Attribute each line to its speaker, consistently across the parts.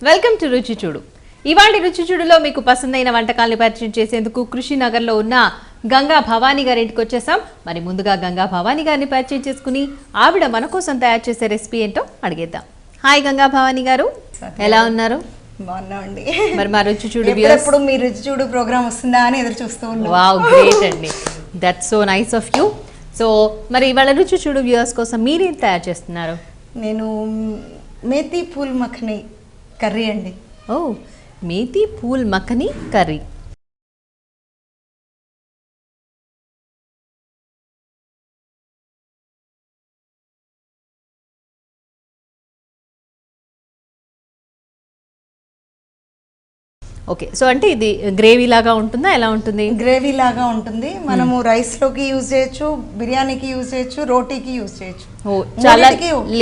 Speaker 1: Welcome to రుచి చూడు. ఇవాళ రుచి చూడులో మీకు పసందైన వంటకాలను పరిచయం చేసేందుకు కృషినగర్లో ఉన్న గంగా భవానీ గారి ఇంటికి వచ్చేసాం. మరి ముందుగా గంగా భవానీ గారిని పరిచయం చేసుకుని ఆవిడ మన కోసం తయారు చేసే రెసిపీ ఏంటో అడిగేద్దాం. హాయ్ గంగా భవానీ గారు, ఎలా ఉన్నారు?
Speaker 2: బాగున్నామండి.
Speaker 1: మరి మా రుచి చూడు
Speaker 2: ఎప్పుడు మీ రుచి చూడు ప్రోగ్రామ్ వస్తుందా అని ఎదురు చూస్తూ ఉన్నాం.
Speaker 1: వావ్, గ్రేట్ అండి, that's so nice of you. So మరి ఇవాళ రుచి చూడు వ్యూవర్స్ కోసం మీరేం తయారు చేస్తున్నారు?
Speaker 2: నేను మేతి పూల్ మఖని కర్రీ అండి.
Speaker 1: Oh, methi phool makhani curry. Okay, so అంటే ఇది గ్రేవీ లాగా ఉంటుందా, ఎలా ఉంటుంది?
Speaker 2: గ్రేవీ లాగా ఉంటుంది. మనము రైస్ లోకి యూజ్ చేయొచ్చు, బిర్యానీకి యూజ్ చేయొచ్చు, రోటీకి యూజ్ చేయొచ్చు.
Speaker 1: ఓ, చాలా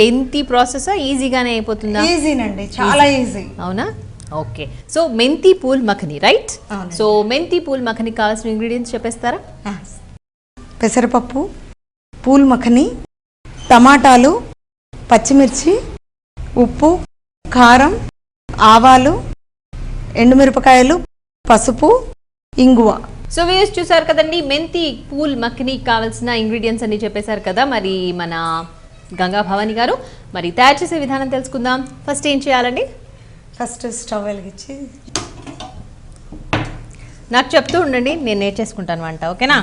Speaker 1: లెంతీ ప్రాసెస్, ఈజీగానే అయిపోతుందా?
Speaker 2: ఈజీనండి, చాలా ఈజీ.
Speaker 1: అవునా? ఓకే, సో మెంతి పూల్ మఖని, రైట్? సో మెంతి పూల్ మఖని కావాల్సిన ఇంగ్రీడియంట్స్ చెప్పేస్తారా?
Speaker 2: పెసరపప్పు, పూల్ మఖని, టమాటాలు, పచ్చిమిర్చి, ఉప్పు, కారం, ఆవాలు, ఎండుమిరపకాయలు, పసుపు, ఇంగువ.
Speaker 1: సో వ్యూస్ చూసారు కదండి, మెంతి పూల్ మఖని కావాల్సిన ఇంగ్రీడియంట్స్ అన్ని చెప్పేశారు కదా. మరి మన గంగా భవానీ గారు మరి తయారు చేసే విధానం తెలుసుకుందాం. ఫస్ట్ ఏం చేయాలండి?
Speaker 2: ఫస్ట్ స్టవ్ వెలిగించి
Speaker 1: నాకు చెప్తూ ఉండండి, నేను నేర్చేసుకుంటాను వంట, ఓకేనా?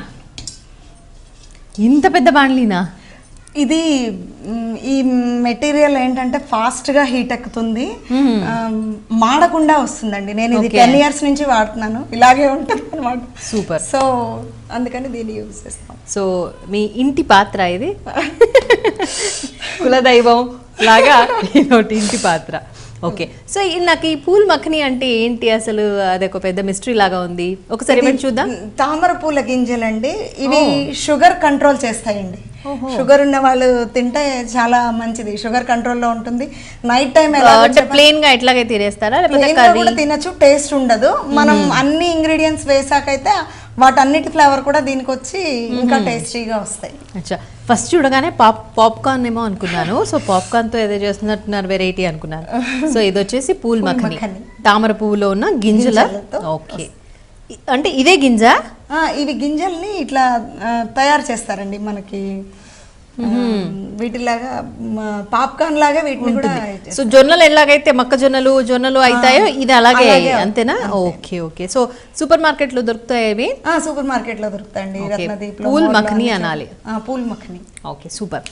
Speaker 1: ఇంత పెద్ద బాండ్లీనా?
Speaker 2: ఇది ఈ మెటీరియల్ ఏంటంటే ఫాస్ట్గా హీట్ ఎక్కుతుంది, మాడకుండా వస్తుందండి. నేను ఇది 10 years నుంచి వాడుతున్నాను, ఇలాగే ఉంటుంది అనమాట.
Speaker 1: సూపర్.
Speaker 2: సో అందుకని దీన్ని యూజ్ చేస్తాం.
Speaker 1: సో మీ ఇంటి పాత్ర ఇది, కులదైవం లాగా ఇదొకటి ఇంటి పాత్ర. ఓకే, సో నాకు ఈ పూల్ మఖని అంటే ఏంటి అసలు? అదొక పెద్ద మిస్టరీ లాగా ఉంది, ఒకసారి ఏమైనా చూద్దాం.
Speaker 2: తామర పూల గింజలండి, ఇవి షుగర్ కంట్రోల్ చేస్తాయండి. షుగర్ ఉన్న వాళ్ళు తింటే చాలా మంచిది, షుగర్ కంట్రోల్లో ఉంటుంది. నైట్ టైం
Speaker 1: ప్లెయిన్ గా ఎట్లాగే తినేస్తారా, లేకపోతే
Speaker 2: తినచ్చు, టేస్ట్ ఉండదు. మనం అన్ని ఇంగ్రీడియంట్స్ వేసాకైతే వాటన్నిటి ఫ్లేవర్ కూడా దీనికి వచ్చి ఇంకా టేస్టీగా వస్తాయి.
Speaker 1: అచ్చా, ఫస్ట్ చూడగానే పాప్కార్న్ ఏమో అనుకున్నాను. సో పాప్కార్న్ తో ఏదో చేస్తున్నట్టున్నారు, వెరైటీ అనుకున్నాను. సో ఇది వచ్చేసి పూల్ మఖని, తామర పువ్వులో ఉన్న గింజల. ఓకే, అంటే ఇదే గింజ?
Speaker 2: ఇవి గింజల్ని ఇట్లా తయారు చేస్తారండి మనకి, వీటిలాగా పాప్కార్న్ లాగా వీటిని కూడా.
Speaker 1: సో జొన్నలు ఎలాగైతే జొన్నలు అవుతాయో ఇది అలాగే, అంతేనా? Okay okay. So super market లో దొరుకుతాయి?
Speaker 2: సూపర్ మార్కెట్ లో దొరుకుతాయండి.
Speaker 1: పూల్ మఖని అనాలి.
Speaker 2: Pool makhani.
Speaker 1: Okay, super.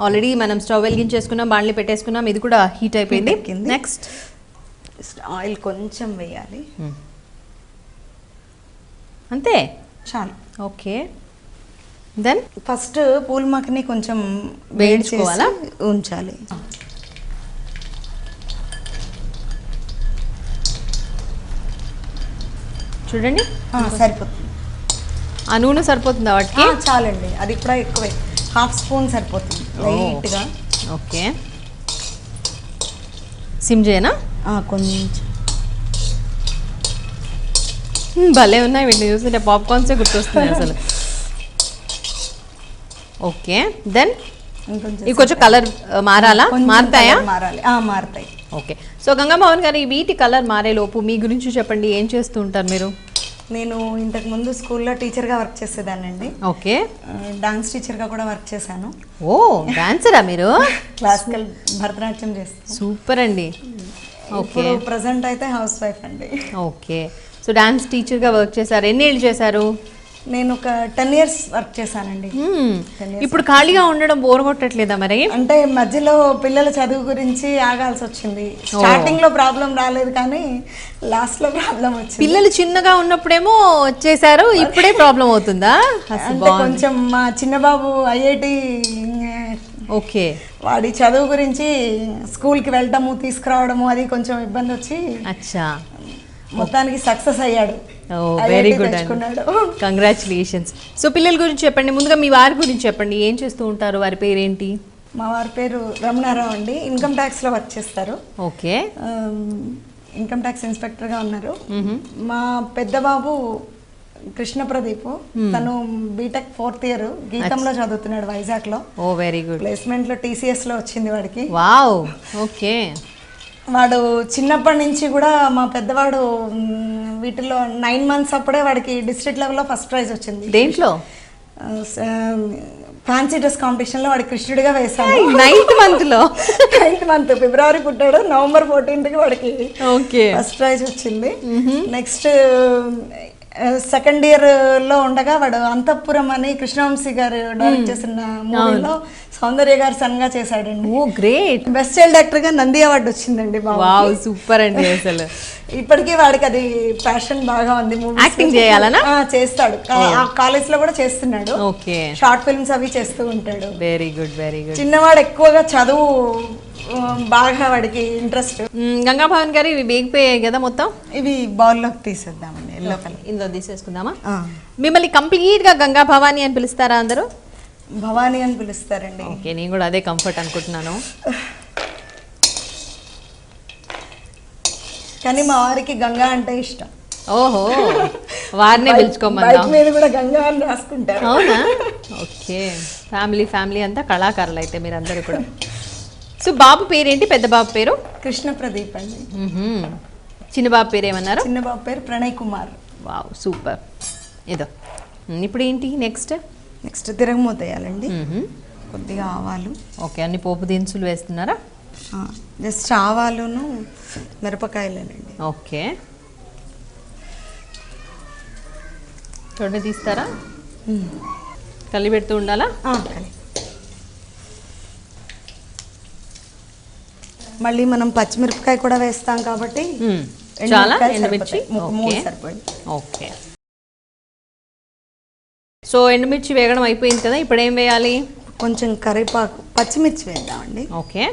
Speaker 1: Already మనం స్టవ్ వెలిగించేసుకున్నాం, బాండ్లీ పెట్టేసుకున్నాం, ఇది కూడా హీట్ అయిపోయింది. నెక్స్ట్
Speaker 2: ఆయిల్ కొంచెం వేయాలి,
Speaker 1: అంతే
Speaker 2: చాలు.
Speaker 1: Okay, then
Speaker 2: first phool makhana కొంచెం
Speaker 1: వేయించుకోవాలా,
Speaker 2: ఉంచాలి.
Speaker 1: చూడండి,
Speaker 2: సరిపోతుంది.
Speaker 1: ఆ నూనె సరిపోతుందా వాటికి?
Speaker 2: చాలండి, అది కూడా ఎక్కువే, 1/2 స్పూన్ సరిపోతుంది లైట్గా.
Speaker 1: ఓకే, సిమ్ చేయనా?
Speaker 2: కొంచెం.
Speaker 1: భలే ఉన్నాయి వీటిని చూస్తుంటే, పాప్కార్న్సే గుర్తొస్తున్నాయి అసలు. ఓకే, దెన్ ఇవి కొంచెం కలర్ మారాలా? మారుతాయా?
Speaker 2: మారుతాయి.
Speaker 1: ఓకే, సో గంగా భవన్ గారు, ఈ వీటి కలర్ మారే లోపు మీ గురించి చెప్పండి, ఏం చేస్తూ ఉంటారు మీరు?
Speaker 2: నేను ఇంతకు ముందు స్కూల్లో టీచర్గా వర్క్ చేసేదానండి.
Speaker 1: ఓకే,
Speaker 2: డాన్స్ టీచర్గా కూడా వర్క్ చేశాను.
Speaker 1: ఓ, డాన్సరా మీరు?
Speaker 2: క్లాసికల్ భరతనాట్యం చేస్తాను.
Speaker 1: సూపర్ అండి. ఓకే,
Speaker 2: ప్రజెంట్ అయితే హౌస్ వైఫ్ అండి.
Speaker 1: ఓకే, సో డాన్స్ టీచర్గా వర్క్ చేశారు, ఎన్ని ఏళ్ళు చేశారు?
Speaker 2: నేను ఒక 10 years వర్క్ చేశానండి.
Speaker 1: ఇప్పుడు ఖాళీగా ఉండడం బోర్ కొట్టట్లేదా మరి?
Speaker 2: అంటే మధ్యలో పిల్లల చదువు గురించి ఆగాల్సి వచ్చింది. స్టార్టింగ్ లో ప్రాబ్లం రాలేదు, కానీ లాస్ట్ లో ప్రాబ్లం వచ్చింది.
Speaker 1: పిల్లలు చిన్నగా ఉన్నప్పుడేమో చేశారు, ఇప్పుడే ప్రాబ్లం అవుతుందా?
Speaker 2: అంటే కొంచెం మా చిన్న బాబు IIT,
Speaker 1: ఓకే,
Speaker 2: వాడి చదువు గురించి స్కూల్కి వెళ్ళటము తీసుకురావడము అది కొంచెం ఇబ్బంది వచ్చి,
Speaker 1: అచ్చా,
Speaker 2: మొత్తానికి సక్సెస్ అయ్యాడు.
Speaker 1: వెరీ గుడ్ అండి, కంగ్రాచులేషన్స్. సో పిల్లల గురించి చెప్పండి, ముందుగా మీ వారి గురించి చెప్పండి, ఏం చేస్తూ ఉంటారు, వారి పేరేంటి?
Speaker 2: మా వారి పేరు రమణారావు అండి, ఇన్కమ్ ట్యాక్స్ లో వర్క్ చేస్తారు.
Speaker 1: ఓకే,
Speaker 2: ఇన్కమ్ ట్యాక్స్ ఇన్స్పెక్టర్ గా ఉన్నారు. మా పెద్ద బాబు కృష్ణ ప్రదీప్, తను బీటెక్ 4th year గీతంలో చదువుతున్నాడు వైజాగ్ లో.
Speaker 1: ఓ వెరీ గుడ్.
Speaker 2: ప్లేస్మెంట్ లో TCS లో వచ్చింది వాడికి.
Speaker 1: Wow, okay.
Speaker 2: వాడు చిన్నప్పటి నుంచి కూడా మా పెద్దవాడు వీటిలో 9 months అప్పుడే వాడికి డిస్ట్రిక్ట్ లెవెల్లో ఫస్ట్ ప్రైజ్ వచ్చింది.
Speaker 1: దేంట్లో?
Speaker 2: ఫ్యాన్సీ డ్రెస్ కాంపిటీషన్ లో వాడి కృష్ణుడిగా వేశాను.
Speaker 1: 9th month లో
Speaker 2: 9th month ఫిబ్రవరి పుట్టాడు, November 14th కి వాడికి
Speaker 1: ఓకే
Speaker 2: ఫస్ట్ ప్రైజ్ వచ్చింది. నెక్స్ట్ సెకండ్ ఇయర్ లో ఉండగా వాడు అంతఃపురం అని కృష్ణవంశీ గారు డైరెక్ట్ చేసిన మూవీలో సౌందర్య గారు సన్ గా చేశాడండి.
Speaker 1: ఓ గ్రేట్.
Speaker 2: బెస్ట్ చైల్డ్ యాక్టర్ గా నంది అవార్డు వచ్చిందండి.
Speaker 1: వావ్ సూపర్ అండి. అసలు
Speaker 2: ఇప్పటికీ వాడికి అది ప్యాషన్ బాగా ఉంది.
Speaker 1: యాక్టింగ్ చేయాలనా?
Speaker 2: చేస్తాడు, కాలేజ్ లో కూడా చేస్తున్నాడు.
Speaker 1: ఓకే,
Speaker 2: షార్ట్ ఫిల్మ్స్ అవి చేస్తూ ఉంటాడు.
Speaker 1: Very good very good.
Speaker 2: చిన్నవాడు ఎక్కువగా చదువు బాగా వాడికి ఇంట్రెస్ట్.
Speaker 1: గంగా భవన్ గారు ఇవి వేగిపోయాయి కదా మొత్తం,
Speaker 2: ఇవి బౌల్లోకి తీసేద్దామండి. ఎల్లో కలర్
Speaker 1: ఇందులో తీసేసుకుందామా? మిమ్మల్ని కంప్లీట్ గా గంగా భవాని అని పిలుస్తారా అందరూ?
Speaker 2: భవానీ అని పిలుస్తారండి.
Speaker 1: ఓకే, నేను కూడా అదే కంఫర్ట్ అనుకుంటున్నాను.
Speaker 2: కానీ మా వారికి గంగా అంటే ఇష్టం.
Speaker 1: ఓహో, వారినే పిలుచుకోమన్నా.
Speaker 2: బైక్ మీద కూడా గంగా అని రాసుకుంటారు.
Speaker 1: అవునా? ఓకే, ఫ్యామిలీ అంతా కళాకారులు అయితే మీరందరూ కూడా. సో బాబు పేరేంటి? పెద్ద బాబు పేరు
Speaker 2: కృష్ణ ప్రదీప్ అండి.
Speaker 1: చిన్న బాబు పేరు ఏమన్నారు?
Speaker 2: చిన్న బాబు పేరు ప్రణయ్ కుమార్.
Speaker 1: Wow super. ఏదో ఇప్పుడు ఏంటి నెక్స్ట్?
Speaker 2: నెక్స్ట్ తిరగమూత వేయాలండి. కొద్దిగా ఆవాలు.
Speaker 1: ఓకే, అన్ని పోపు దినుసులు వేస్తున్నారా?
Speaker 2: జస్ట్ ఆవాలును మిరపకాయలేనండి.
Speaker 1: ఓకే, చూడండి తీస్తారా? కలిపి పెడుతూ ఉండాలా?
Speaker 2: మళ్ళీ మనం పచ్చిమిరపకాయ కూడా వేస్తాం కాబట్టి
Speaker 1: చాలా ఎండుమిర్చి
Speaker 2: సరిపోయింది.
Speaker 1: ఓకే, సో ఎండుమిర్చి వేగడం అయిపోయింది కదా, ఇప్పుడు ఏం వేయాలి?
Speaker 2: కొంచెం కరివేపాకు, పచ్చిమిర్చి వేద్దామండి.
Speaker 1: ఓకే,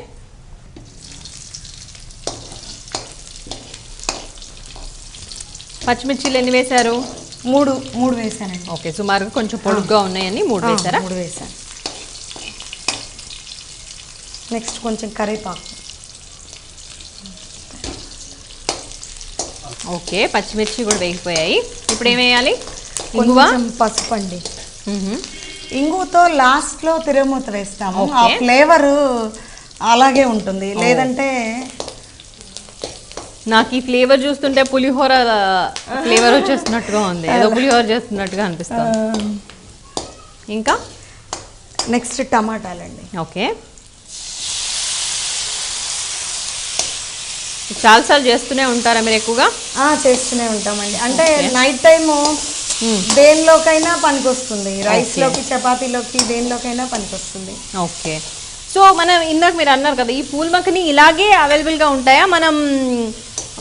Speaker 1: పచ్చిమిర్చిలు ఎన్ని వేశారు?
Speaker 2: మూడు వేసానండి.
Speaker 1: ఓకే, సుమారుగా కొంచెం పొడుగ్గా ఉన్నాయని 3 వేసారా?
Speaker 2: 3 వేసాను. నెక్స్ట్ కొంచెం కరివేపాకు.
Speaker 1: ఓకే, పచ్చిమిర్చి కూడా వేగిపోయాయి. ఇప్పుడు ఏం వేయాలి?
Speaker 2: కొంచెం పసుపు అండి. ఇంగువతో లాస్ట్లో తిరగమూత వేస్తాము. ఆ ఫ్లేవర్ అలాగే ఉంటుంది. లేదంటే
Speaker 1: నాకు ఈ ఫ్లేవర్ చూస్తుంటే పులిహోర ఫ్లేవర్ వచ్చేస్తున్నట్టుగా ఉంది, ఏదో పులిహోర చేస్తున్నట్టుగా అనిపిస్తుంది. ఇంకా
Speaker 2: నెక్స్ట్ టమాటాలండి.
Speaker 1: ఓకే, చాలాసార్లు చేస్తూనే ఉంటారా మీరు ఎక్కువగా?
Speaker 2: చేస్తూనే ఉంటామండి. అంటే నైట్ టైము దేనిలోకైనా పనికొస్తుంది. రైస్లోకి, చపాతీలోకి, దేనిలోకైనా పనికొస్తుంది.
Speaker 1: ఓకే, సో మనం ఇందాక మీరు అన్నారు కదా, ఈ పూల్ మక్కని ఇలాగే అవైలబుల్గా ఉంటాయా? మనం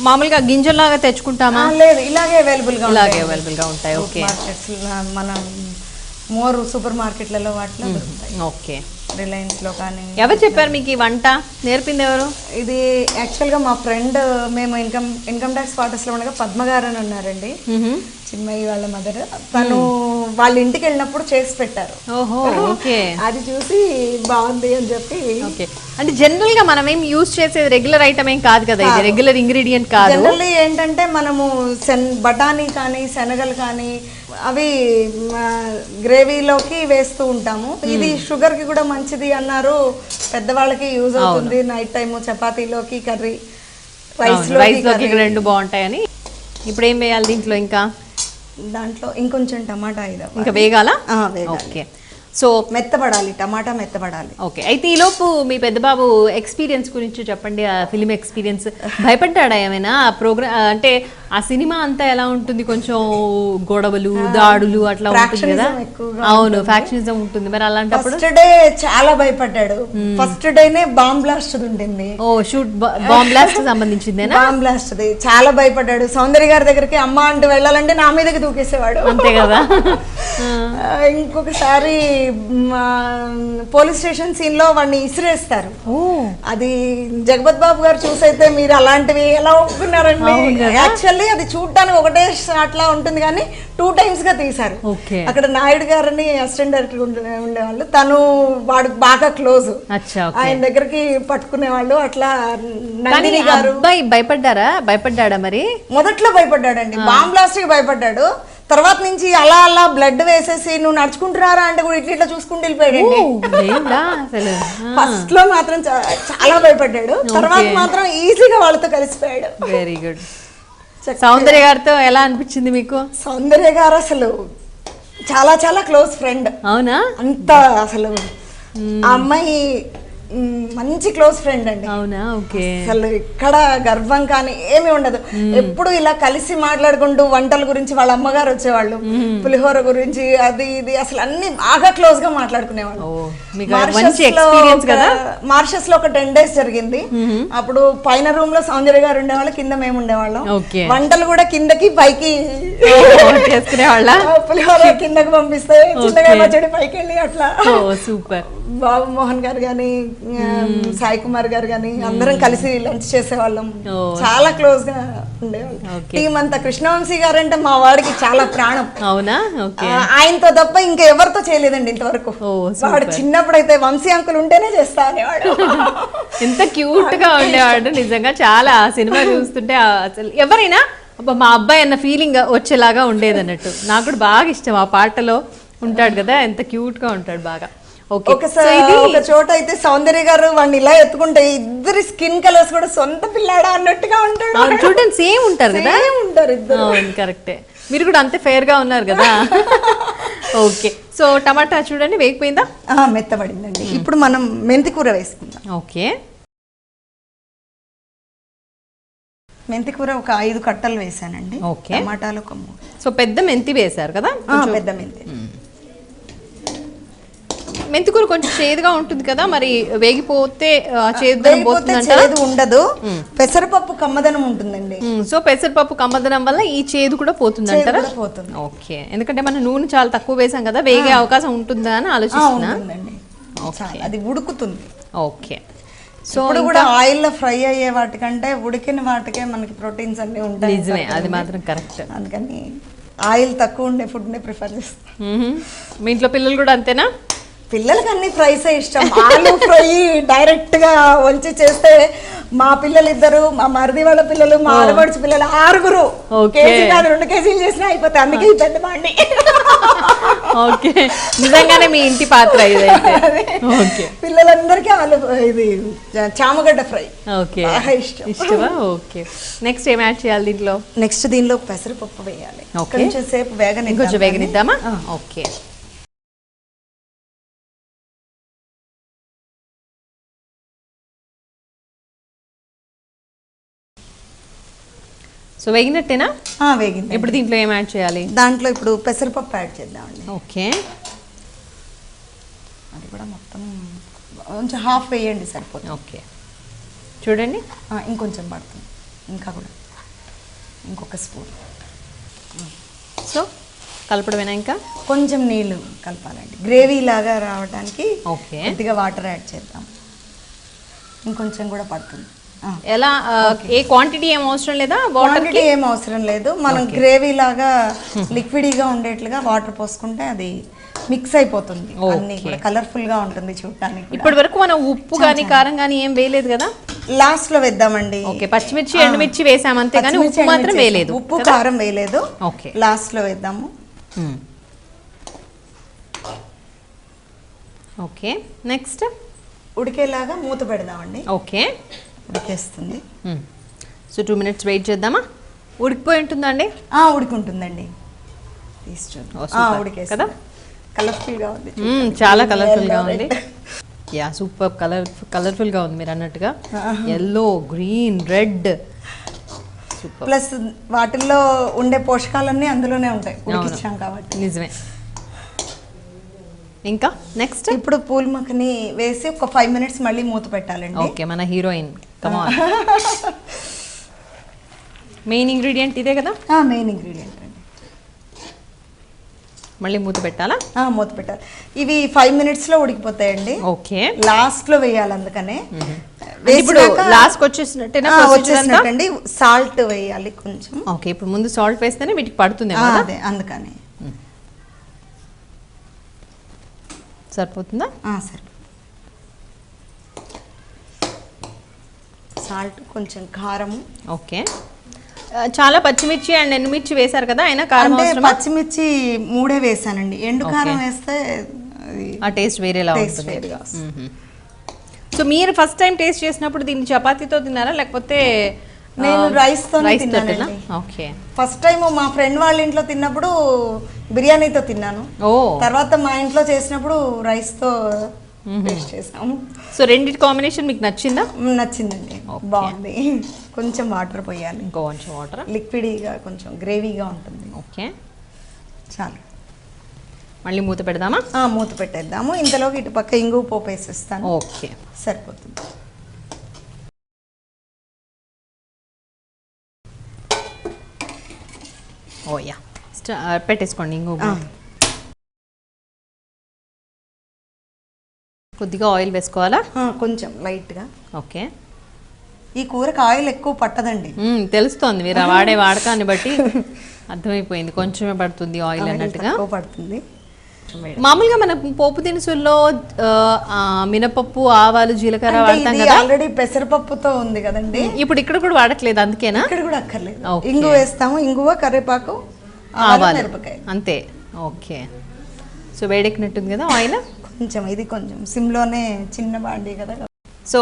Speaker 1: మామూలుగా గింజల్లాగా తెచ్చుకుంటామా?
Speaker 2: లేదు, ఇలాగే అవైలబుల్గా
Speaker 1: ఉంటాయి. ఓకే,
Speaker 2: మనం మోర్ సూపర్ మార్కెట్లలో వాటిలో దొరుకుతాయి.
Speaker 1: ఓకే,
Speaker 2: రిలయన్స్లో కానీ.
Speaker 1: ఎవరు చెప్పారు మీకు ఈ వంట? నేర్పింది ఎవరు?
Speaker 2: ఇది యాక్చువల్గా మా ఫ్రెండ్, మేము ఇన్కమ్ ట్యాక్స్ క్వార్టర్స్లో ఉండగా పద్మ గారు అని ఉన్నారండి, చిన్మయ్య వాళ్ళ మదర్. తను వాళ్ళ ఇంటికి వెళ్ళినప్పుడు చేసి పెట్టారు.
Speaker 1: ఓహో, ఓకే.
Speaker 2: అది చూసి బాగుంది అని చెప్పి.
Speaker 1: ఓకే, అంటే జనరల్ గా మనం ఏం యూజ్ చేసేది రెగ్యులర్ ఐటమ్ ఏం కాదు కదా, ఇది రెగ్యులర్ ఇంగ్రీడియంట్ కాదు.
Speaker 2: జనరల్లీ ఏంటంటే మనము బఠానీ కానీ శనగలు కానీ అవి గ్రేవీలోకి వేస్తూ ఉంటాము. ఇది షుగర్ కి కూడా మంచిది అన్నారు, పెద్దవాళ్ళకి యూజ్ అవుతుంది. నైట్ టైమ్ చపాతీలోకి, కర్రీ, రైస్ లోకి
Speaker 1: రెండు బాగుంటాయని. ఇప్పుడు ఏం వేయాలి దీంట్లో? ఇంకా
Speaker 2: దాంట్లో ఇంకొంచెం టమాటా
Speaker 1: ఇంకా వేగాల?
Speaker 2: ఓకే, సో మెత్తబడాలి, టమాటా మెత్తబడాలి.
Speaker 1: ఓకే, అయితే ఈలోపు మీ పెద్ద బాబు ఎక్స్పీరియన్స్ గురించి చెప్పండి. ఆ ఫిలిం ఎక్స్పీరియన్స్, భయపడ్డాడా ఏమైనా? ఆ ప్రోగ్రామ్ అంటే ఆ సినిమా అంతా ఎలా ఉంటుంది? కొంచెం గొడవలు, దాడులు అట్లా ఉంటుంది కదా? అవును, ఫ్యాక్షనిజం ఉంటుంది. మరి అలాంటప్పుడు
Speaker 2: ఫస్ట్ డే చాలా భయపడ్డాడు. ఫస్ట్ డేనే బాంబ్ బ్లాస్ట్ ఉంటుంది.
Speaker 1: ఓ షూట్, బాంబ్ బ్లాస్ట్ సంబంధించిందేనా?
Speaker 2: బాంబ్ బ్లాస్ట్ చాలా భయపడ్డాడు. సౌందర్య గారి దగ్గరికి అమ్మ అంటూ వెళ్ళాలంటే నా మీదకి దూకేసేవాడు.
Speaker 1: అంతే కదా.
Speaker 2: ఇంకొకసారి పోలీస్ స్టేషన్ సీన్ లో వాడిని ఇసిరేస్తారు. అది జగపత్ బాబు గారు చూసైతే మీరు అలాంటివి ఎలా ఒప్పుకున్నారండి? యాక్చువల్లీ అది చూడడానికి ఒకటే షాట్ లా ఉంటుంది కానీ 2 times గా తీశారు. అక్కడ నాయుడు గారని అసిస్టెంట్ డైరెక్టర్ ఉండేవాళ్ళు, తను వాడు బాగా క్లోజ్, ఆయన దగ్గరికి పట్టుకునేవాళ్ళు. అట్లా నందిని గారు.
Speaker 1: భయపడ్డా మరి?
Speaker 2: మొదట్లో భయపడ్డాడండి, బాంబ్ బ్లాస్ట్ కి భయపడ్డాడు. తర్వాత నుంచి అలా అలా బ్లడ్ వేసేసి నువ్వు నడుచుకుంటున్నారా అంటే కూడా ఇట్లా ఇట్లా చూసుకుంటూ వెళ్ళిపోయాడండి.
Speaker 1: దేవుడా అసలు
Speaker 2: ఫస్ట్ లో మాత్రం చాలా భయపడ్డాడు, తర్వాత మాత్రం ఈజీగా వాళ్ళతో కలిసిపోయాడు.
Speaker 1: Very good. సౌందర్య గారితో ఎలా అనిపించింది మీకు?
Speaker 2: సౌందర్య గారు అసలు చాలా చాలా క్లోజ్ ఫ్రెండ్.
Speaker 1: అవునా?
Speaker 2: అంత అసలు ఆ అమ్మాయి మంచి క్లోజ్ ఫ్రెండ్ అండి.
Speaker 1: అవునా? ఓకే.
Speaker 2: అసలు ఇక్కడ గర్వం కానీ ఏమీ ఉండదు. ఎప్పుడు ఇలా కలిసి మాట్లాడుకుంటూ వంటల గురించి వాళ్ళ అమ్మగారు వచ్చేవాళ్ళు, పులిహోర గురించి అది ఇది అసలు అన్ని బాగా క్లోజ్ గా మాట్లాడుకునేవాళ్ళు. మారిషస్ లో ఒక 10 days జరిగింది. అప్పుడు పైన రూమ్ లో సౌందర్య గారు ఉండేవాళ్ళు, కింద మేము ఉండేవాళ్ళం. వంటలు కూడా కిందకి పైకి
Speaker 1: చేసుకునేవాళ్ళ.
Speaker 2: పులిహోర కిందకి పంపిస్తే చిన్నగా పచ్చడి పైకి వెళ్ళి అట్లా.
Speaker 1: సూపర్.
Speaker 2: బాబు మోహన్ గారు గాని, సాయి కుమార్ గారు గాని అందరం కలిసి లంచ్ చేసేవాళ్ళం. చాలా క్లోజ్ గా ఉండేవాళ్ళం. టీం అంతా. కృష్ణవంశీ గారు అంటే మా వాడికి చాలా ప్రాణం.
Speaker 1: అవునా?
Speaker 2: ఆయనతో తప్ప ఇంకా ఎవరితో చేయలేదండి ఇంతవరకు. వాడు చిన్నప్పుడు అయితే వంశీ అంకుల్ ఉంటేనే చేస్తా అనేవాడు.
Speaker 1: ఎంత క్యూట్ గా ఉండేవాడు నిజంగా. చాలా సినిమా చూస్తుంటే అసలు ఎవరైనా మా అబ్బాయి అన్న ఫీలింగ్ వచ్చేలాగా ఉండేది అన్నట్టు. నాకు కూడా బాగా ఇష్టం. ఆ పాటలో ఉంటాడు కదా, ఎంత క్యూట్ గా ఉంటాడు బాగా.
Speaker 2: ఒకసారి ఒక చోట అయితే సౌందర్య గారు వాడిని ఇలా ఎత్తుకుంటే ఇద్దరు స్కిన్ కలర్స్ కూడా సొంత పిల్లాడా అన్నట్టుగా ఉంటాడు.
Speaker 1: చూడండి సేమ్ ఉంటారు కదా.
Speaker 2: ఉంటారు ఇద్దరు.
Speaker 1: కరెక్టే. మీరు కూడా అంతే ఫెయిర్ గా ఉన్నారు కదా. ఓకే. సో టమాటా చూడండి వేగిపోయిందా?
Speaker 2: మెత్తబడిందండి. ఇప్పుడు మనం మెంతి కూర వేసుకుందాం.
Speaker 1: ఓకే.
Speaker 2: మెంతి కూర ఒక 5 కట్టలు వేసానండి.
Speaker 1: ఓకే.
Speaker 2: టమాటాలు ఒక 3.
Speaker 1: సో పెద్ద మెంతి వేసారు కదా?
Speaker 2: పెద్ద మెంతి.
Speaker 1: మెంతికూర కొంచెం చేదుగా ఉంటుంది కదా, మరి వేగిపోతే చేదు
Speaker 2: ఉండదు. పెసరపప్పు కమ్మదనం ఉంటుందండి.
Speaker 1: సో పెసరపప్పు కమ్మదనం వల్ల ఈ చేదు కూడా పోతుంది అంటారా?
Speaker 2: పోతుంది.
Speaker 1: ఓకే. ఎందుకంటే మనం నూనె చాలా తక్కువ వేసాం కదా, వేగే అవకాశం ఉంటుందా అని ఆలోచిస్తున్నా.
Speaker 2: అది ఉడుకుతుంది.
Speaker 1: ఓకే.
Speaker 2: సో కూడా ఆయిల్ లో ఫ్రై అయ్యే వాటికంటే ఉడికిన వాటికే మనకి ప్రోటీన్స్ అన్ని ఉంటాయి.
Speaker 1: నిజమే, అది మాత్రం కరెక్ట్.
Speaker 2: అందుకని ఆయిల్ తక్కువ ఉండే ఫుడ్ ని ప్రిఫర్ చేస్తాం.
Speaker 1: మీ ఇంట్లో పిల్లలు కూడా అంతేనా?
Speaker 2: పిల్లలకి అన్ని ఫ్రైసే ఇష్టం. ఆలు ఫ్రై డైరెక్ట్ గా వంచి చేస్తే మా పిల్లలు ఇద్దరు, మా మరిది వాళ్ళ పిల్లలు, మా ఆడపడుచు పిల్లలు 6 కేజీ కాదు 2 కేజీలు చేసినా అయిపోతాయి. అందుకే పెద్ద బాండి.
Speaker 1: ఓకే. నిజంగానే మీ ఇంటి పాత్ర ఇదైతే. ఓకే.
Speaker 2: పిల్లలందరికీ ఆలు ఇది చామగడ్డ ఫ్రై
Speaker 1: ఇష్టమా? ఓకే. నెక్స్ట్ ఏం యాడ్ చేయాలి దీంట్లో?
Speaker 2: నెక్స్ట్ దీనిలో పెసరపప్పు వేయాలి. కొంచెం సేపు
Speaker 1: కొంచెం వేగనిద్దామా? ఓకే. సో వేగినట్టేనా?
Speaker 2: వేగింది.
Speaker 1: ఇప్పుడు దీంట్లో ఏం యాడ్ చేయాలి?
Speaker 2: దాంట్లో ఇప్పుడు పెసరపప్పు యాడ్ చేద్దామండి.
Speaker 1: ఓకే.
Speaker 2: అది కూడా మొత్తం కొంచెం హాఫ్ వేయండి సరిపోతుంది.
Speaker 1: ఓకే. చూడండి
Speaker 2: ఇంకొంచెం పడుతుంది, ఇంకా కూడా ఇంకొక స్పూన్.
Speaker 1: సో కలపడమేనా? ఇంకా
Speaker 2: కొంచెం నీళ్ళు కలపాలండి గ్రేవీ లాగా రావడానికి.
Speaker 1: ఓకే.
Speaker 2: కొద్దిగా వాటర్ యాడ్ చేద్దాం. ఇంకొంచెం కూడా పడుతుంది.
Speaker 1: ఎలా? ఏ క్వాంటిటీ ఏం అవసరం లేదా?
Speaker 2: క్వాంటిటీ ఏం అవసరం లేదు. మనం గ్రేవీ లాగా లిక్విడీగా ఉండేట్లుగా వాటర్ పోసుకుంటే అది మిక్స్ అయిపోతుంది. అన్ని కూడా కలర్ఫుల్ గా ఉంటుంది చూడటానికి.
Speaker 1: ఇప్పటి వరకు మనం ఉప్పు గానీ కారం గానీ ఏం వేయలేదు కదా?
Speaker 2: లాస్ట్ లో వేద్దామండి.
Speaker 1: ఓకే. పచ్చిమిర్చి ఎండుమిర్చి వేసాం అంతే కానీ ఉప్పు మాత్రం వేయలేదు.
Speaker 2: ఉప్పు కారం వేయలేదు.
Speaker 1: ఓకే.
Speaker 2: లాస్ట్ లో వేద్దాము.
Speaker 1: ఓకే. నెక్స్ట్
Speaker 2: ఉడికేలాగా మూత పెడదామండి.
Speaker 1: ఓకే.
Speaker 2: ఉడికేస్తుంది.
Speaker 1: సో 2 minutes వెయిట్ చేద్దామా? ఉడికిపోయి ఉంటుందండి?
Speaker 2: ఉడికింటుందండి. ఉడికేస్తుంది కదా. కలర్ఫుల్ గా ఉంది.
Speaker 1: చాలా కలర్ఫుల్ గా ఉంది. యా సూపర్ కలర్ఫుల్ గా ఉంది మీరు అన్నట్టుగా. Yellow, green, red.
Speaker 2: ప్లస్ వాటిల్లో ఉండే పోషకాలన్నీ అందులోనే ఉంటాయి ఉడికించాం కాబట్టి.
Speaker 1: నిజమే. ఇంకా నెక్స్ట్
Speaker 2: ఇప్పుడు పూల్ మఖని వేసి ఒక 5 minutes మళ్ళీ మూత పెట్టాలండి.
Speaker 1: ఓకే. మన heroine come on. Main ingredient ఇదే కదా?
Speaker 2: మెయిన్ ఇంగ్రీడియంట్ అండి.
Speaker 1: మళ్ళీ మూత పెట్టాలా?
Speaker 2: మూత పెట్టాలి. ఇవి 5 minutes లో ఉడికిపోతాయండి.
Speaker 1: ఓకే.
Speaker 2: లాస్ట్ లో వేయాలి అందుకనే.
Speaker 1: ఇప్పుడు లాస్ట్ వచ్చేసినట్టేనా?
Speaker 2: వచ్చేసినట్టండి. సాల్ట్ వేయాలి కొంచెం.
Speaker 1: ఓకే. ఇప్పుడు ముందు సాల్ట్ వేస్తేనే వీటికి పడుతుంది.
Speaker 2: అదే అందుకని.
Speaker 1: సరిపోతుందా?
Speaker 2: సరే. సాల్ట్, కొంచెం కారము.
Speaker 1: ఓకే. చాలా పచ్చిమిర్చి అండ్ ఎండుమిర్చి వేశారు కదా, అయినా కారం
Speaker 2: అంటే
Speaker 1: అవసరమా?
Speaker 2: పచ్చిమిర్చి 3 వేసానండి, ఎండు కారం వేస్తే
Speaker 1: ఆ టేస్ట్ వేరేలా
Speaker 2: టేస్ట్
Speaker 1: ఉంటుంది.
Speaker 2: వేరుగా వస్తుంది.
Speaker 1: సో మీరు ఫస్ట్ టైం టేస్ట్ చేసినప్పుడు దీన్ని చపాతీతో తిన్నారా లేకపోతే
Speaker 2: నేను రైస్తోనే
Speaker 1: రైస్
Speaker 2: తిన్నానండి.
Speaker 1: తోటేనా? ఓకే.
Speaker 2: ఫస్ట్ టైం మా ఫ్రెండ్ వాళ్ళ ఇంట్లో తిన్నప్పుడు బిర్యానీతో తిన్నాను,
Speaker 1: ఓ,
Speaker 2: తర్వాత మా ఇంట్లో చేసినప్పుడు రైస్తో టేస్ట్ చేసాము.
Speaker 1: సో రెండింటి కాంబినేషన్ మీకు నచ్చిందా?
Speaker 2: నచ్చిందండి, బాగుంది. కొంచెం వాటర్ పోయాలి,
Speaker 1: ఇంకో కొంచెం వాటర్.
Speaker 2: లిక్విడ్గా కొంచెం గ్రేవీగా ఉంటుంది.
Speaker 1: ఓకే,
Speaker 2: చాలు.
Speaker 1: మళ్ళీ మూత పెడదామా?
Speaker 2: మూత పెట్టేద్దాము. ఇంతలోకి ఇటు పక్క ఇంగువ పోపు వేసేస్తాను.
Speaker 1: ఓకే,
Speaker 2: సరిపోతుంది.
Speaker 1: ఓయా, పెట్టేసుకోండి ఇంకో. కొద్దిగా ఆయిల్ వేసుకోవాలా?
Speaker 2: కొంచెం లైట్గా.
Speaker 1: ఓకే.
Speaker 2: ఈ కూరకు ఆయిల్ ఎక్కువ పట్టదండి.
Speaker 1: తెలుస్తోంది మీరు వాడే వాడకాన్ని బట్టి అర్థమైపోయింది, కొంచెమే పడుతుంది ఆయిల్ అన్నట్టుగా.
Speaker 2: ఎక్కువ పడుతుంది.
Speaker 1: మామూలుగా మన పోపు దినుసుల్లో మినపప్పు, ఆవాలు, జీలకర్ర వాడతాం కదా.
Speaker 2: ఆల్రెడీ పెసరపప్పుతో ఉంది కదండి,
Speaker 1: ఇప్పుడు ఇక్కడ కూడా వాడట్లేదు, అందుకేనా?
Speaker 2: ఇక్కడ కూడా అక్కర్లేదు. ఇంగువ వేస్తాము, ఇంగువ, కరివేపాకు, ఆవాలు, మిరపకాయ,
Speaker 1: అంతే. ఓకే. సో వేడెక్కినట్టుంది కదా ఆయిల్.
Speaker 2: కొంచెం ఇది కొంచెం సిమ్లోనే, చిన్న బాండీ కదా.
Speaker 1: సో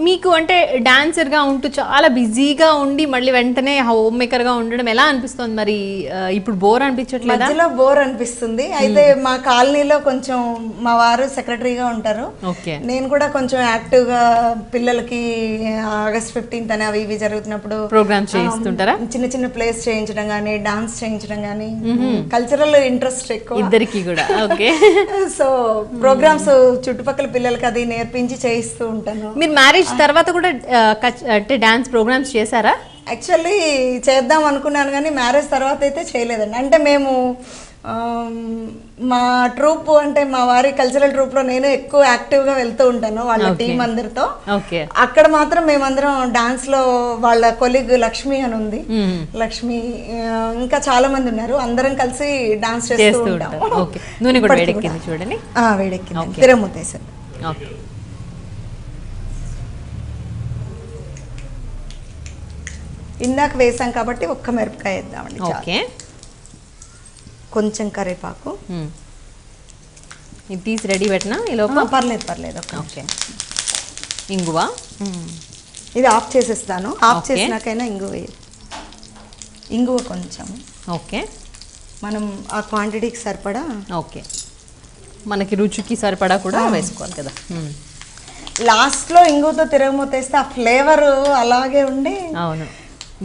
Speaker 1: మీకు అంటే డాన్సర్గా ఉంటూ చాలా బిజీగా ఉండి మళ్ళీ వెంటనే హోమ్ మేకర్గా ఉండడం ఎలా అనిపిస్తుంది మరి? ఇప్పుడు బోర్ అనిపించట్లేదా?
Speaker 2: మధ్యలో బోర్ అనిపిస్తుంది. అయితే మా కాలనీలో కొంచెం మా వారు సెక్రటరీగా ఉంటారు, నేను కూడా కొంచెం యాక్టివ్గా పిల్లలకి ఆగస్ట్ 15th అని అవి ఇవి జరుగుతున్నప్పుడు
Speaker 1: ప్రోగ్రామ్స్ చేయిస్తుంటారా?
Speaker 2: చిన్న చిన్న ప్లేస్ చేయించడం కానీ, డాన్స్ చేయించడం కానీ, కల్చరల్ ఇంట్రెస్ట్ ఎక్కువ
Speaker 1: ఇద్దరికి కూడా. ఓకే.
Speaker 2: సో ప్రోగ్రామ్స్ చుట్టుపక్కల పిల్లలకి అది నేర్పించి చేయిస్తూ ఉంటాను.
Speaker 1: మీరు మ్యారేజ్ తర్వాత కూడా అంటే డాన్స్ ప్రోగ్రామ్స్ చేశారా?
Speaker 2: యాక్చువల్లీ చేద్దాం అనుకున్నాను కానీ మ్యారేజ్ తర్వాత అయితే చేయలేదండి. అంటే మేము మా ట్రూప్, అంటే మా వారి కల్చరల్ ట్రూప్లో నేను ఎక్కువ యాక్టివ్గా వెళ్తూ ఉంటాను వాళ్ళ టీం అందరితో. అక్కడ మాత్రం మేమందరం డాన్స్లో వాళ్ళ కొలీగ్ లక్ష్మి అని ఉంది, లక్ష్మి, ఇంకా చాలా మంది ఉన్నారు, అందరం కలిసి డాన్స్ చేస్తూ ఉంటాము.
Speaker 1: చూడండి,
Speaker 2: వేడెక్కింది, తిరగమూతేసారు. ఇందాక వేసాం కాబట్టి ఒక్క మిరపకాయ వేద్దామండి.
Speaker 1: ఓకే.
Speaker 2: కొంచెం కరివేపాకు.
Speaker 1: ఇది తీసి రెడీ పెట్టినా ఈ లోపల?
Speaker 2: పర్లేదు.
Speaker 1: ఓకే. ఇంగువ
Speaker 2: ఇది ఆఫ్ చేసేస్తాను. ఆఫ్ చేసినాకైనా ఇంగువ వేయాలి. ఇంగువ కొంచెం.
Speaker 1: ఓకే.
Speaker 2: మనం ఆ క్వాంటిటీకి సరిపడా.
Speaker 1: ఓకే. మనకి రుచికి సరిపడా కూడా వేసుకోవాలి కదా.
Speaker 2: లాస్ట్లో ఇంగువతో తిరగమూతేస్తే ఆ ఫ్లేవర్ అలాగే ఉండి.
Speaker 1: అవును,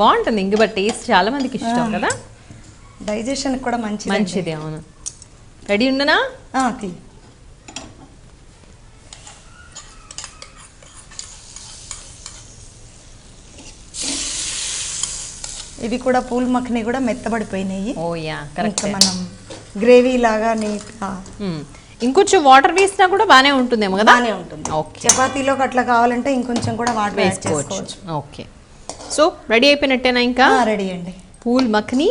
Speaker 1: బాగుంటుంది. ఇంగువ టేస్ట్ చాలా మందికి ఇష్టం కదా,
Speaker 2: డైజెషన్ కూడా మంచిది.
Speaker 1: అవును. రెడీ ఉండనా?
Speaker 2: ఇవి కూడా పూల్ మఖని కూడా మెత్తబడిపోయినాయి.
Speaker 1: ఓ యా, కరెక్ట్.
Speaker 2: మనం గ్రేవీ లాగా నీట్గా
Speaker 1: ఇంకొంచెం వాటర్ వేసినా కూడా బాగానే ఉంటుందేమో కదా?
Speaker 2: బాగానే ఉంటుంది. చపాతీలోకి అట్లా కావాలంటే ఇంకొంచెం కూడా వాటర్ వేసుకోవచ్చు.
Speaker 1: ఓకే. సో రెడీ అయిపోయినట్టేనా? ఇంకా
Speaker 2: రెడీ అండి.
Speaker 1: పూల్ మఖని,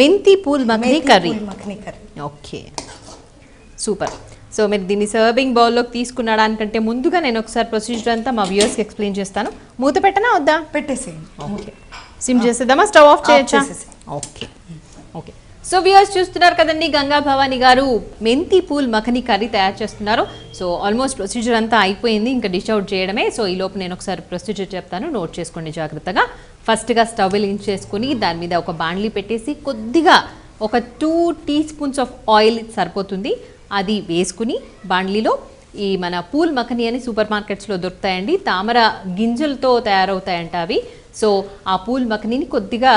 Speaker 1: మెంతి phool makhani curry. Okay, super. So మీరు దీన్ని సర్వింగ్ బౌల్లోకి తీసుకునడానికంటే ముందుగా నేను ఒకసారి ప్రొసీజర్ అంతా మా వ్యూయర్స్కి ఎక్స్ప్లెయిన్ చేస్తాను. మూత పెట్టనా వద్దా?
Speaker 2: పెట్టేసేయండి.
Speaker 1: ఓకే. సిమ్ చేసేద్దామా? స్టవ్ ఆఫ్ చేయొచ్చా? ఓకే. ఓకే. సో వ్యూయర్స్ చూస్తున్నారు కదండి, గంగా భవాని గారు మెంతి పూల్ మఖని కర్రీ తయారు చేస్తున్నారు. సో ఆల్మోస్ట్ ప్రొసీజర్ అంతా అయిపోయింది, ఇంకా డిష్ అవుట్ చేయడమే. సో ఈ లోపు నేను ఒకసారి ప్రొసీజర్ చెప్తాను, నోట్ చేసుకోండి జాగ్రత్తగా. ఫస్ట్గా స్టవ్ వెలిగించేసుకుని దాని మీద ఒక బాండ్లీ పెట్టేసి కొద్దిగా ఒక 2 టీ స్పూన్స్ ఆఫ్ ఆయిల్ సరిపోతుంది, అది వేసుకుని బాండ్లీలో ఈ మన పూల్ మఖని అని సూపర్ మార్కెట్స్లో దొరుకుతాయండి, తామర గింజలతో తయారవుతాయంట అవి. సో ఆ పూల్ మఖనిని కొద్దిగా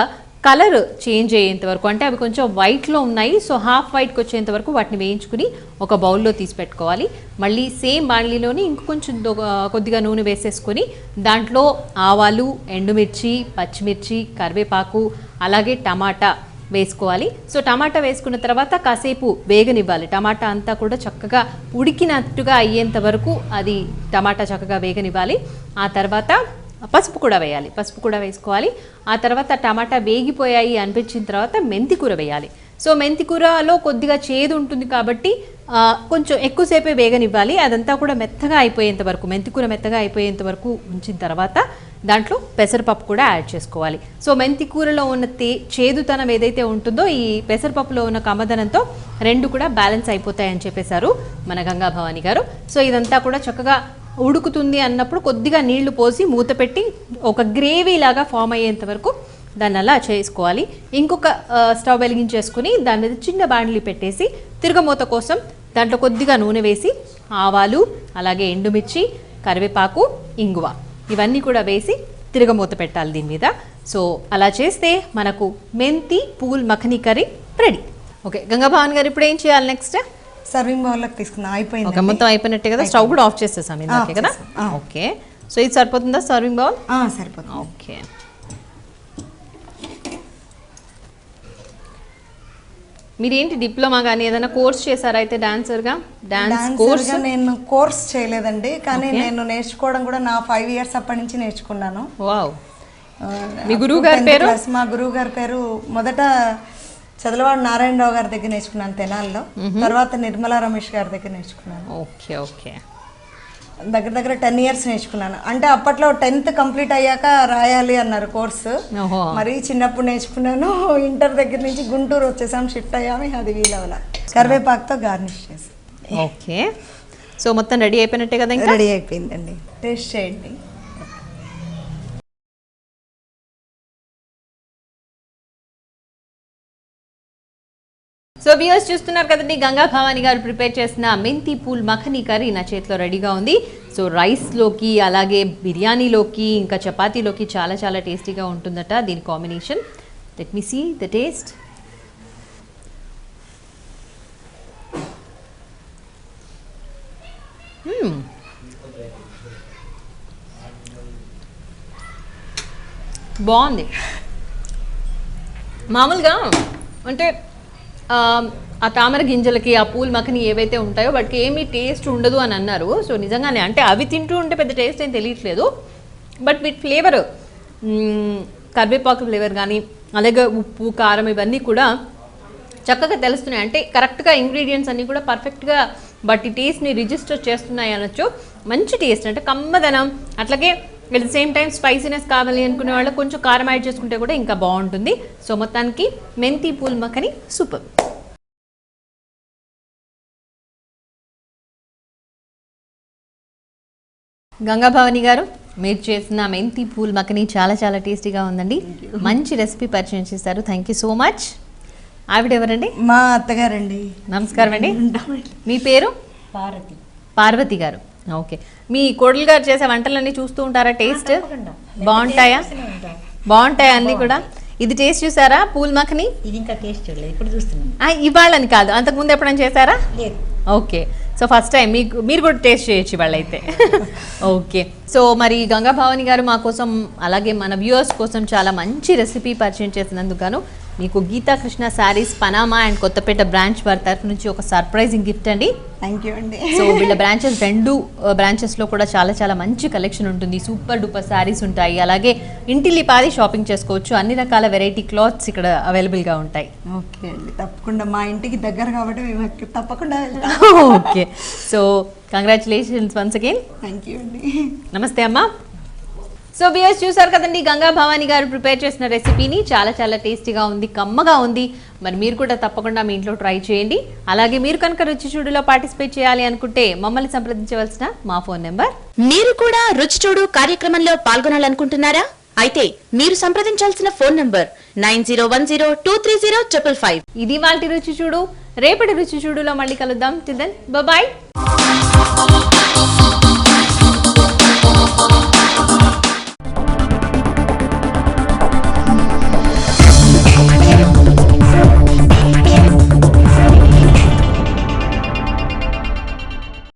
Speaker 1: కలర్ చేంజ్ అయ్యేంత వరకు, అంటే అవి కొంచెం వైట్లో ఉన్నాయి, సో హాఫ్ వైట్కి వచ్చేంత వరకు వాటిని వేయించుకుని ఒక బౌల్లో తీసి పెట్టుకోవాలి. మళ్ళీ సేమ్ బాండ్లీలోని ఇంకొంచెం కొద్దిగా నూనె వేసేసుకొని దాంట్లో ఆవాలు, ఎండుమిర్చి, పచ్చిమిర్చి, కరివేపాకు, అలాగే టమాటా వేసుకోవాలి. సో టమాటా వేసుకున్న తర్వాత కాసేపు వేగనివ్వాలి. టమాటా అంతా కూడా చక్కగా ఉడికినట్టుగా అయ్యేంత వరకు అది టమాటా చక్కగా వేగనివ్వాలి. ఆ తర్వాత పసుపు కూడా వేయాలి, పసుపు కూడా వేసుకోవాలి. ఆ తర్వాత టమాటా వేగిపోయాయి అనిపించిన తర్వాత మెంతి కూర వేయాలి. సో మెంతి కూరలో కొద్దిగా చేదు ఉంటుంది కాబట్టి కొంచెం ఎక్కువసేపే వేగనివ్వాలి. అదంతా కూడా మెత్తగా అయిపోయేంత వరకు, మెంతి కూర మెత్తగా అయిపోయేంత వరకు ఉంచిన తర్వాత దాంట్లో పెసరపప్పు కూడా యాడ్ చేసుకోవాలి. సో మెంతి కూరలో ఉన్న చేదుతనం ఏదైతే ఉంటుందో ఈ పెసరపప్పులో ఉన్న కమ్మదనంతో రెండు కూడా బ్యాలెన్స్ అయిపోతాయని చెప్పేశారు మన గంగా భవాని గారు. సో ఇదంతా కూడా చక్కగా ఉడుకుతుంది అన్నప్పుడు కొద్దిగా నీళ్లు పోసి మూత పెట్టి ఒక గ్రేవీ లాగా ఫామ్ అయ్యేంత వరకు దాన్ని అలా చేసుకోవాలి. ఇంకొక స్టవ్ వెలిగించేసుకుని దాని మీద చిన్న బాండ్లీ పెట్టేసి తిరగమూత కోసం దాంట్లో కొద్దిగా నూనె వేసి ఆవాలు, అలాగే ఎండుమిర్చి, కరివేపాకు, ఇంగువ ఇవన్నీ కూడా వేసి తిరగమూత పెట్టాలి దీని మీద. సో అలా చేస్తే మనకు మెంతి pool makhani curry ready. Okay Ganga Bhavani గారు, ఇప్పుడు ఏం చేయాలి నెక్స్ట్?
Speaker 2: సర్వింగ్ బౌల్లోకి తీసుకున్నాం. అయిపోయింది.
Speaker 1: ఓకే, మొత్తం అయిపోయినట్టే కదా. స్టవ్ కూడా ఆఫ్ చేసేసాం ఇందాకే కదా. ఓకే, సో ఇది సరిపోతుందా సర్వింగ్ బౌల్?
Speaker 2: సరిపోతుంది.
Speaker 1: ఓకే, మీరేంటి డిప్లొమా కానీ ఏదైనా కోర్స్ చేశారా అయితే డాన్సర్గా? డాన్స్ కోర్స్
Speaker 2: నేను కోర్స్ చేయలేదండి, కానీ నేను నేర్చుకోవడం కూడా నా 5 years అప్పటి నుంచి నేర్చుకున్నాను.
Speaker 1: వావ్. మీ గురువు గారి పేరు?
Speaker 2: మా గురువు గారి పేరు మొదట చదలవాడు నారాయణరావు గారి దగ్గర నేర్చుకున్నాను తెనాల్లో. తర్వాత నిర్మలా రమేష్ గారి దగ్గర నేర్చుకున్నాను.
Speaker 1: ఓకే ఓకే,
Speaker 2: దగ్గర 10 years నేర్చుకున్నాను. అంటే అప్పట్లో 10th కంప్లీట్ అయ్యాక రాయాలి అన్నారు కోర్సు. మరి చిన్నప్పుడు నేర్చుకున్నాను. ఇంటర్ దగ్గర నుంచి గుంటూరు వచ్చేసాం, షిఫ్ట్ అయ్యాము. అది వీలవల కరివేపాకుతో గార్నిష్ చేసి.
Speaker 1: ఓకే, సో మొత్తం రెడీ అయిపోయినట్టే కదా? ఇంకా
Speaker 2: రెడీ అయిపోయిందండి. టేస్ట్ చేయండి.
Speaker 1: సో వ్యూయర్స్ చూస్తున్నారు కదండి, గంగా భవాని గారు ప్రిపేర్ చేసిన మెంతి పూల్ మఖనీ కర్రీ నా చేతిలో రెడీగా ఉంది. సో రైస్లోకి, అలాగే బిర్యానీలోకి, ఇంకా చపాతీలోకి చాలా చాలా టేస్టీగా ఉంటుందట దీని combination. Let me see the taste. బాగుంది. మామూలుగా అంటే ఆ తామర గింజలకి, ఆ పూల్ మఖని ఏవైతే ఉంటాయో వాటికి ఏమీ టేస్ట్ ఉండదు అని అన్నారు. సో నిజంగానే అంటే అవి తింటూ ఉంటే పెద్ద టేస్ట్ ఏం తెలియట్లేదు, బట్ వీటి ఫ్లేవర్, కరివేపాకు ఫ్లేవర్ కానీ, అలాగే ఉప్పు, కారం ఇవన్నీ కూడా చక్కగా తెలుస్తున్నాయి. అంటే కరెక్ట్గా ఇంగ్రీడియంట్స్ అన్నీ కూడా పర్ఫెక్ట్గా బట్ ఈ టేస్ట్ని రిజిస్టర్ చేస్తున్నాయి అనొచ్చు. మంచి టేస్ట్, అంటే కమ్మదనం, అట్లాగే at the same time spiciness కావాలి అనుకునే వాళ్ళకి కొంచెం కారం యాడ్ చేసుకుంటే కూడా ఇంకా బాగుంటుంది. సో మొత్తానికి మెంతి పూల్ మఖని సూపర్. గంగా భవాని గారు, మీరు చేసిన మెంతి పూల్ మఖని చాలా చాలా టేస్టీగా ఉందండి. మంచి రెసిపీ పరిచయం చేశారు. Thank you so much. ఆవిడ ఎవరండి?
Speaker 2: మా అత్తగారండి.
Speaker 1: నమస్కారం అండి. మీ పేరు?
Speaker 2: పార్వతి.
Speaker 1: పార్వతి గారు. ఓకే, మీ కోడలు గారు చేసే వంటలన్నీ చూస్తూ ఉంటారా? టేస్ట్ బాగుంటాయా? బాగుంటాయా అన్నీ కూడా? ఇది టేస్ట్ చూసారా పూల్ మఖని?
Speaker 3: ఇది ఇంకా టేస్ట్ చూడలేదు, ఇప్పుడు చూస్తున్నాను.
Speaker 1: ఇవాళని కాదు, అంతకుముందు ఎప్పుడైనా చేశారా?
Speaker 3: లేదు.
Speaker 1: ఓకే, సో ఫస్ట్ టైం మీరు కూడా టేస్ట్ చేయొచ్చు వాళ్ళైతే. ఓకే, సో మరి గంగా భవాని గారు మా కోసం, అలాగే మన వ్యూవర్స్ కోసం చాలా మంచి రెసిపీ పరిచయం చేసినందుకు గాను మీకు Geetha Krishna sarees Panama and Kothapet branch వారి తరఫు నుంచి ఒక సర్ప్రైజింగ్ గిఫ్ట్ అండి.
Speaker 2: థ్యాంక్ యూ అండి.
Speaker 1: సో వీళ్ళ బ్రాంచెస్ 2 బ్రాంచెస్లో కూడా చాలా చాలా మంచి కలెక్షన్ ఉంటుంది. సూపర్ డూపర్ శారీస్ ఉంటాయి, అలాగే ఇంటిల్లిపాది షాపింగ్ చేసుకోవచ్చు. అన్ని రకాల వెరైటీ క్లాత్స్ ఇక్కడ అవైలబుల్గా ఉంటాయి.
Speaker 2: ఓకే అండి, తప్పకుండా. మా ఇంటికి దగ్గర కాబట్టి మేము తప్పకుండా వెళ్తాం.
Speaker 1: Okay, so congratulations once again.
Speaker 2: Thank you అండి.
Speaker 1: నమస్తే అమ్మా. సో వ్యూయర్స్ చూసారు కదండి, గంగా భవాని గారు ప్రిపేర్ చేసిన రెసిపీని. చాలా చాలా టేస్టీగా ఉంది, కమ్మగా ఉంది. మరి మీరు కూడా తప్పకుండా మీ ఇంట్లో ట్రై చేయండి. అలాగే మీరు కనుక రుచి చూడులో పార్టిసిపేట్ చేయాలి అనుకుంటే మమ్మల్ని సంప్రదించవలసిన మా ఫోన్ నెంబర్.
Speaker 4: మీరు కూడా రుచి చూడు కార్యక్రమంలో పాల్గొనాలనుకుంటున్నారా? అయితే మీరు సంప్రదించాల్సిన ఫోన్ నంబర్ 9010230555.
Speaker 1: ఇది వాటి రుచి చూడు. రేపటి రుచి చూడులో మళ్ళీ కలుద్దాం. Till then by.